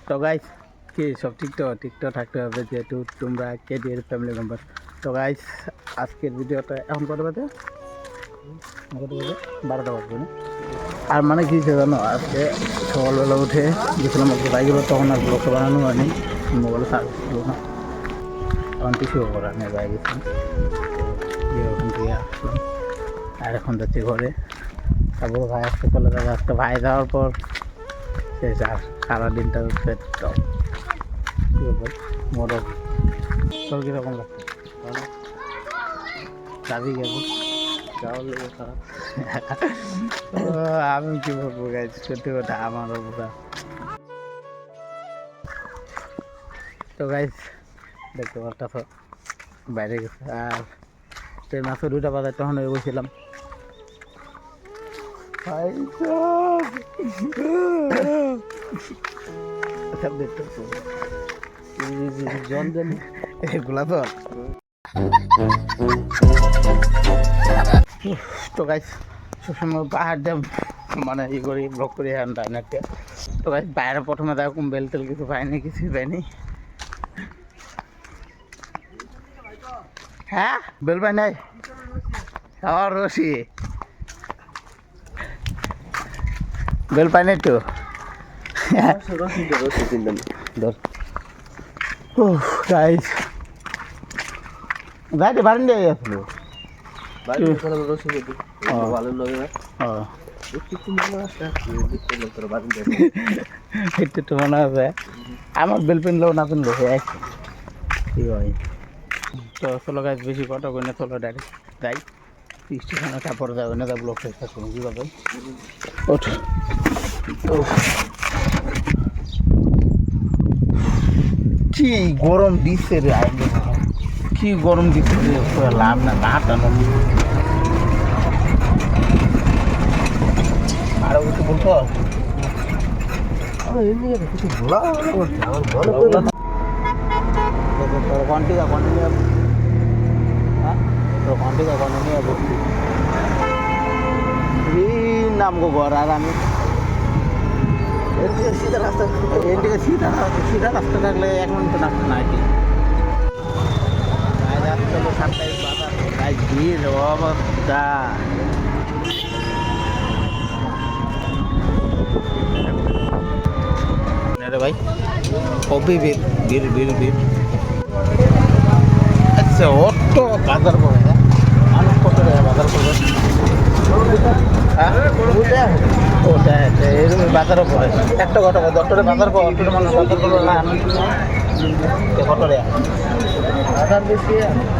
তো গাইস কি সব ঠিকঠাক থাকতে হবে, যেহেতু তোমরা কেডিএর ফ্যামিলি মেম্বার। তো গাইস আজকের ভিডিওটা এখন কত বাজে 12টা বাজবে না। আর মানে কি জানো, আজকে সকালবেলা উঠে গেছিলাম বাইকগুলো, তখন আর ব্লগটা বানানো হয়নি, মোবাইলে সার্ভিস ছিল না, তখন কিছু করার নেই, বাইক গেছিলাম ওখান থেকে আসলাম। আর এখন যাচ্ছি ঘরে, তারপর ভাই আসতে চলে যাবে। আজকে ভাই যাওয়ার পর শেষ, আর সারাদিনটা হচ্ছে টপ মোটর। তোর কীরকম লাগছে? যাবি গেল আমি কি বলবো গাইজ, সত্যি কথা আমারও পুরা। তো গাইজ দেখতে পারতেছ বাইরে গেছে, আর ট্রেন মাসে 2টা বাজার তখন হয়ে বসছিলাম। এগুলা তো গাইজ সবসময় পাহাড় দিয়ে মানে ই করি ব্লক করি ইন্টারনেটে। তো গাইজ বাইরে প্রথমে দেখো বেল টেল কিছু পাইনি, কিছুই পাইনি। হ্যাঁ বেল পাই নাই, আমার রশি বেল পাই নাই তো গাইজ যাইতে পারেন দিয়ে আসলো তো মনে আছে আমার বেল পেনলেও না পেনলো কি হয়। তো চলো গাইজ বেশি কথা কই না, চলো ডাইরেক্ট যাই স্টেশনে, তারপরে যাবে না, ব্লক শেষ করবো কীভাবে। ওঠ কি গরম দিচ্ছে রে, কি গরম দিচ্ছে রে, লাভ না না টানো। আরো কিছু বলতো কিছু বলা কন্টিনিউ নাম গো ঘর। আর আমি সিধা রাস্তা, এদিকে সিধা রাস্তা থাকলে 1 মিনিট রাস্তা নাই। ভিড় অবস্থা, রে ভাই কবি ভিড়। আচ্ছা অটো বাজার করে মানুষ কত বাজার করবে, ওটা এরকম বাজারও পড়ে। একটা কথা ডক্টরের বাজার পর অটোটা মানুষ বাজার করলো না, আমি কত রে আধার বেশি,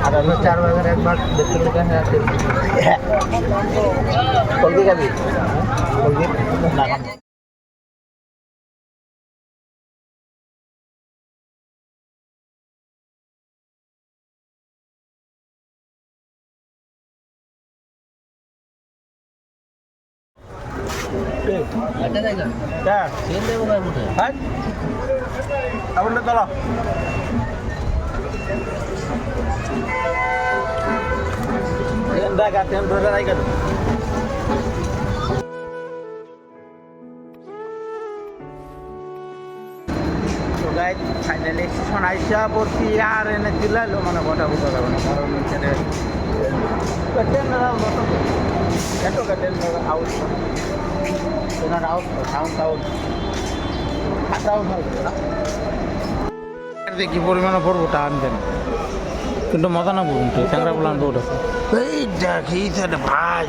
আধার 4 বাজার একবার দেখতে কলকি খাবি কলকি না। চলো ফাইনালি স্টেশন আইসা পড়ছি, আর এনে চিল্লাইলো মানে কথা বলতে যাবে না, কারণ এখানে কি পরিমাণে পড়বো তা আনবেন, কিন্তু মজা না বলুন তো চ্যাংরা বলান রোড আছে এই দেখিস ভাই,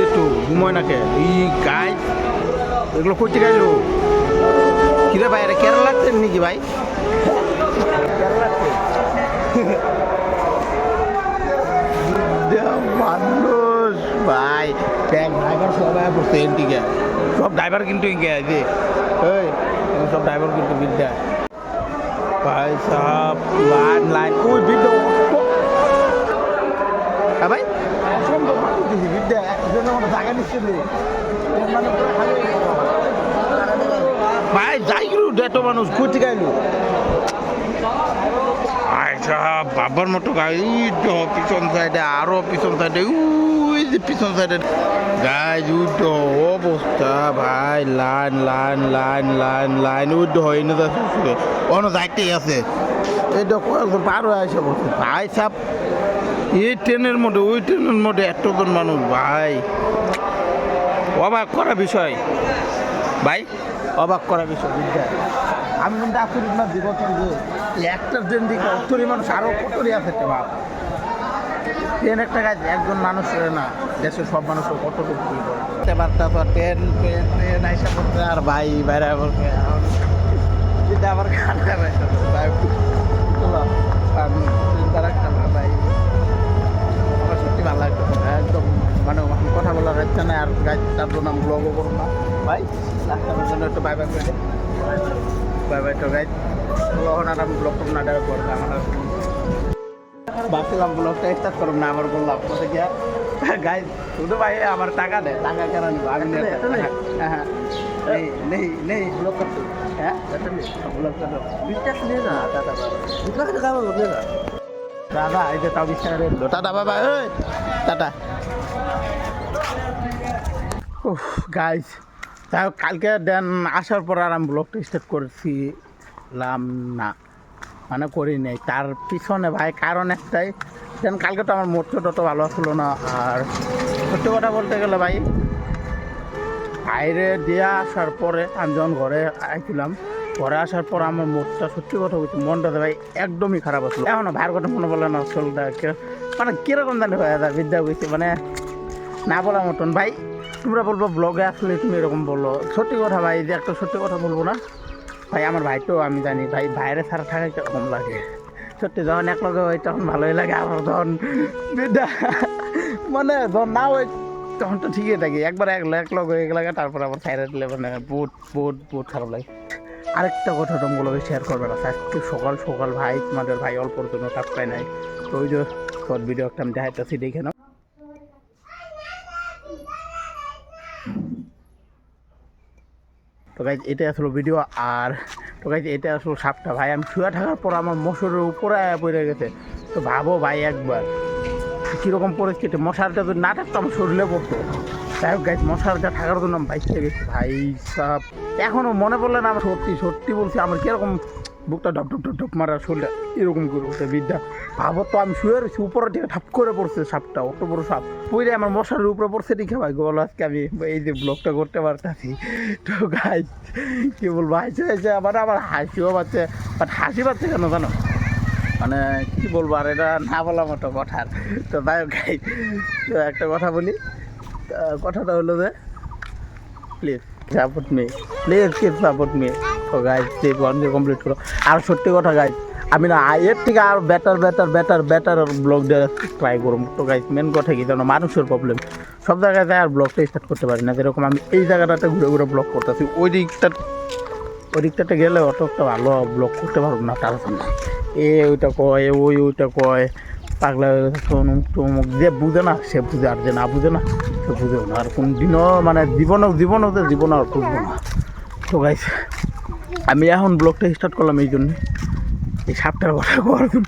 একটু ঘুমোয় নাকে এই গাই এগুলো করতে গাইলো কিরে ভাই, এটা কেরালা লাগছেন নাকি ভাই? মানুষ ভাই ড্রাইভার সবাই পড়ছে এনটিকে, সব ড্রাইভার কিন্তু ইঙ্গে আছে, সব ড্রাইভার কিন্তু বিদ্যা ভাই সাহেব লাইন ওই বিদ্যা ভাই বিদ্যা জায়গা নিচ্ছে ভাই যাই গেল, এত মানুষ কুচি গাইলো বাবার মতো গাই পিছন সাইডে আরো পিছন সাইডে ওই যে পিছন সাইডে গাই উদ্ধ অবস্থা ভাই line line line line line উদ্ধ হয় না যাচ্ছে অন্য যাইতেই আছে এটা কয়েকজন পার হয়ে আসে বলছে ভাই সাপ এই ট্রেনের মধ্যে ওই ট্রেনের মধ্যে এতজন মানুষ ভাই অবাক করা বিষয় ভাই অবাক করা বিষয় বিদ্যায় আমি কিন্তু আসলে না দিবছর যে একটা ট্রেন দিকে অতরি মানুষ আরও কতরি আছে ভাব ট্রেন একটা কাজ একজন মানুষ না দেশের সব মানুষও কতটুকু করে বার্তা তো ট্রেন ট্রেন ট্রেন আইসা করতে আর ভাই বাইরে বলতে আবার খানা ভাই একটা ভাই আমার সত্যি ভালো লাগতো একদম মানে কথা বলা যাচ্ছে না আর গাছ তার জন্য আমি ব্লগও করবো না ভাই রাস্তার জন্য একটু বাই বাই করে বাই বাই তো গাছ তখন আর আমি ব্লগ করবো না ডেরা করবো আমার ভাবছিলাম ব্লগটা স্টার্ট করবো না আমার বললাম কোথায় গিয়া গাই শুধু ভাই আমার টাকা দেয় টাকা কেন নিব আমি হ্যাঁ হ্যাঁ নেই নেই নেই ব্লগ করতে হ্যাঁ ব্লগ করতে বিশ্বাস নিয়ে না টাকা দাদা এই যে তাও বিশ্বাস রেখলো টাটা বাবা ওই টাটা গাইজ তাই কালকে দেন আসার পর আর আমি ব্লগটা স্টার্ট করছিলাম না মানে করি নাই তার পিছনে ভাই কারণ একটাই দেন কালকে তো আমার মোটটা তো ভালো আসলো না আর সত্যি কথা বলতে গেলে ভাই বাইরে দিয়ে আসার পরে আমি যখন ঘরে আইছিলাম ঘরে আসার পর আমার মোটটা সত্যি কথা বলছি মনটাতে ভাই একদমই খারাপ আসলো এখনও ভাইয়ের কথা মনে বলে না শরীরটা মানে কীরকম জানি হয়ে যায় বিদ্যা বুঝছি মানে না বলার মতন ভাই তোমরা বলবো ব্লগে আসলে তুমি এরকম বলো সত্যি কথা ভাই যে একটা সত্যি কথা বলবো না ভাই আমার ভাই তো আমি জানি ভাই বাইরে ছাড়া থাকা কীরকম লাগে সত্যি যখন এক লগে হয় তখন ভালোই লাগে আমার যখন বিদ্যা মানে যখন না হয় তখন তো ঠিকই থাকে একবার এক লগ হয়ে গেলে তারপর আবার সাইডে দিলে মানে বহুত খারাপ লাগে আরেকটা কথা তোমাগুলোকে শেয়ার করবে না আজকে সকাল সকাল ভাই তোমাদের ভাই অল্পর জন্য কাজ পায় নাই তো ওই যে শর্ট ভিডিও একটা আমি দেখাইতেছি দেখে নাও তো গাইজ এটা আসলো ভিডিও আর তো গাইজ এটা আসলো সাপটা ভাই আমি শুয়ে থাকার পর আমার মশারের উপরে পড়ে গেছে তো ভাবো ভাই একবার কীরকম পরিস্থিতি মশারটা যদি না থাকতো আমার শরীরে পড়তো যাই হোক গাইজ মশারটা থাকার জন্য আমি বাইকটা গেছি ভাই সাপ এখনও মনে পড়লে না আমার সত্যি সত্যি বলছি আমার কীরকম বুকটা ডপ ডপ ডপ ডপ মারার শরীরটা এরকম করে উঠে বিদ্যা ভাবো তো আমি শুয়ে রয়েছি উপরের দিকে ঠাপ করে পড়ছে সাপটা অত বড় সাপ পড়ে আমার মশারির উপরে পড়ছে দেখে ভাই বলো আজকে আমি এই যে ব্লগটা করতে পারতাছি তো গাই কী বলবো হাসি হাসি আবার হাসিও পাচ্ছে বাট হাসি পাচ্ছে কেন জানো মানে কী বলবো আর এটা না বলার মতো কথার তো যাই হোক গাই তো একটা কথা বলি কথাটা হলো যে please support me please keep support me তো গাইজ প্লিজ 1K কমপ্লিট করো আর সত্যি কথা গাইজ আমি না এর থেকে আর বেটার ব্লগ দেওয়ার ট্রাই করুন তো গাইজ মেন কথা কি জানো মানুষের প্রবলেম সব জায়গায় যায় আর ব্লগটা স্টার্ট করতে পারি না যেরকম আমি এই জায়গাটাতে ঘুরে ঘুরে ব্লগ করতেছি ওই দিকটাতে গেলে অত একটা ভালো ব্লগ করতে পারবো না তার জন্য ওইটা কয় ওইটা কয় পাগলা টমুক যে বুঝে না সে বুঝে আর যে না বুঝে না সে বুঝেও না আর কোন দিনও মানে জীবন আর বুঝবো না তো গাইজ আমি এখন ব্লগটা স্টার্ট করলাম এই জন্যে এই সাপটার কথা করার জন্য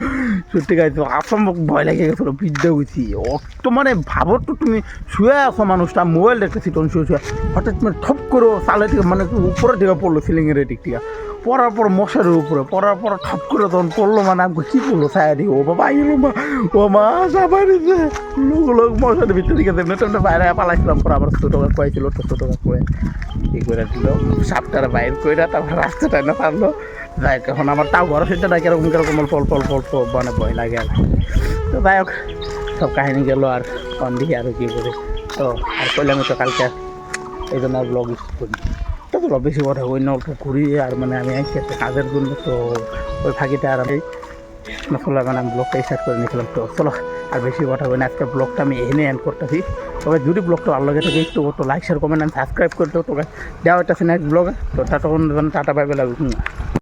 সত্যি গাইজ অসম্ভব ভয় লেগে গেছিলো বিদ্যা গেছি অত মানে ভাবো তো তুমি শুয়ে আসো মানুষটা মোবাইল দেখতেছি তখন শুয়ে হঠাৎ মানে ঠপ করে চালে থেকে মানে উপরে থেকে পড়লো সিলিংয়ের দিক থেকে পড়ার পর মশারির উপরে পড়ার পর ঠপ করে তখন পড়লো মানে আমাকে কী করলো ছায়া দিয়ে ও বাবা আইলো মা ও মা সাবারিছে লোক মশারির ভিতরে দিকে তেমনি বাইরে পালাইছিলাম পর আবার ছোটো কাক কয়েছিল তো ছোটো কাক কয়ে ই করে দিল সাপটার বাইর করে তারপর রাস্তাটা না পারলো যাই হোক এখন আমার তাও ঘর সেটা ডাকে এরকম অল্প মানে ভয় লাগে আর তো যাই হোক সব কাহিনী গেলো আর অন দিকে আরও কী করে তো আর কইলাম তো কালকে এই জন্য আর ব্লগ ইউজ করি তো বেশি কথা ওই অল্প ঘুরি আর মানে আমি আইছি একটা কাজের জন্য তো ওই ফাঁকিতে আর আমি চলো মানে আমি ব্লগটা স্টার্ট করে নিয়েছিলাম তো চলো আর বেশি কথা হয় না আজকে ব্লগটা আমি এনে এন্ড করতেছি তবে যদি ব্লগটা ভালো লাগে থাকে একটু লাইক শেয়ার কমেন্ট সাবস্ক্রাইব করতে তোকে দেওয়া হচ্ছে নেক্সট ব্লগে তো তখন টাটা পাইবে লাগবে